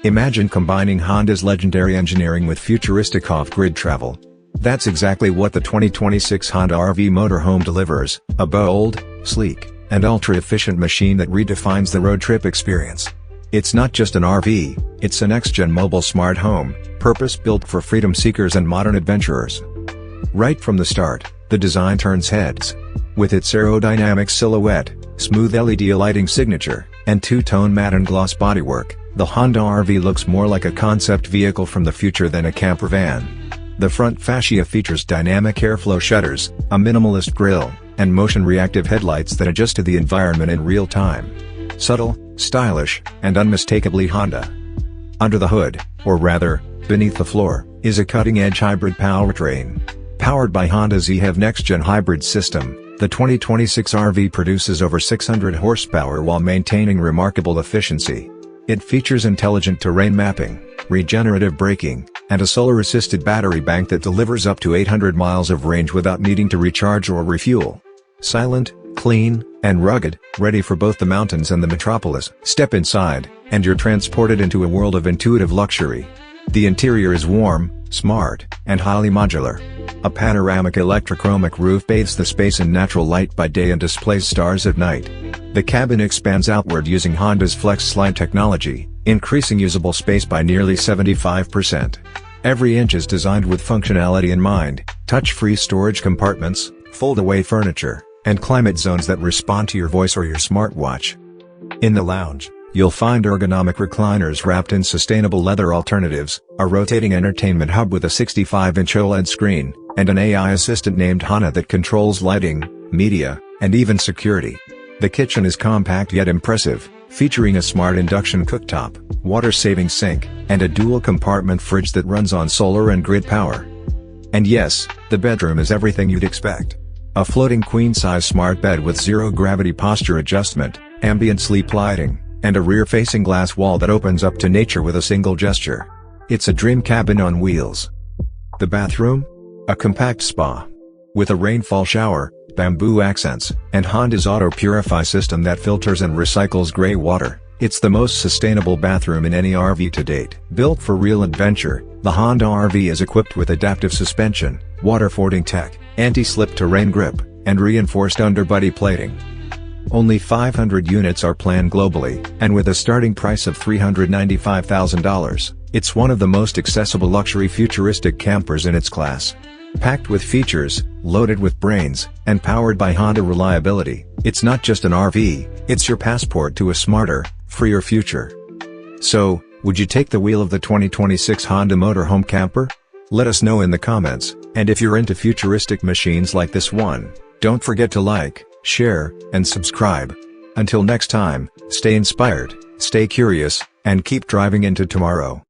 Imagine combining Honda's legendary engineering with futuristic off-grid travel. That's exactly what the 2026 Honda RV Motorhome delivers, a bold, sleek, and ultra-efficient machine that redefines the road trip experience. It's not just an RV, it's a next-gen mobile smart home, purpose-built for freedom seekers and modern adventurers. Right from the start, the design turns heads. With its aerodynamic silhouette, smooth LED lighting signature, and two-tone matte and gloss bodywork, the Honda RV looks more like a concept vehicle from the future than a camper van. The front fascia features dynamic airflow shutters, a minimalist grille, and motion-reactive headlights that adjust to the environment in real time. Subtle, stylish, and unmistakably Honda. Under the hood, or rather, beneath the floor, is a cutting-edge hybrid powertrain. Powered by Honda's eHEV next-gen hybrid system, the 2026 RV produces over 600 horsepower while maintaining remarkable efficiency. It features intelligent terrain mapping, regenerative braking, and a solar-assisted battery bank that delivers up to 800 miles of range without needing to recharge or refuel. Silent, clean, and rugged, ready for both the mountains and the metropolis. Step inside, and you're transported into a world of intuitive luxury. The interior is warm, smart, and highly modular. A panoramic electrochromic roof bathes the space in natural light by day and displays stars at night. The cabin expands outward using Honda's Flex Slide technology, increasing usable space by nearly 75%. Every inch is designed with functionality in mind: touch-free storage compartments, fold-away furniture, and climate zones that respond to your voice or your smartwatch. In the lounge, you'll find ergonomic recliners wrapped in sustainable leather alternatives, a rotating entertainment hub with a 65-inch OLED screen, and an AI assistant named HANA that controls lighting, media, and even security. The kitchen is compact yet impressive, featuring a smart induction cooktop, water-saving sink, and a dual-compartment fridge that runs on solar and grid power. And yes, the bedroom is everything you'd expect. A floating queen-size smart bed with zero-gravity posture adjustment, ambient sleep lighting, and a rear-facing glass wall that opens up to nature with a single gesture. It's a dream cabin on wheels. The bathroom? A compact spa. With a rainfall shower, bamboo accents, and Honda's Auto Purify system that filters and recycles gray water, it's the most sustainable bathroom in any RV to date. Built for real adventure, the Honda RV is equipped with adaptive suspension, water-fording tech, anti-slip terrain grip, and reinforced underbody plating. Only 500 units are planned globally, and with a starting price of $395,000, it's one of the most accessible luxury futuristic campers in its class. Packed with features, loaded with brains, and powered by Honda reliability, it's not just an RV, it's your passport to a smarter, freer future. So, would you take the wheel of the 2026 Honda Motorhome Camper? Let us know in the comments, and if you're into futuristic machines like this one, don't forget to like, share, and subscribe. Until next time, stay inspired, stay curious, and keep driving into tomorrow.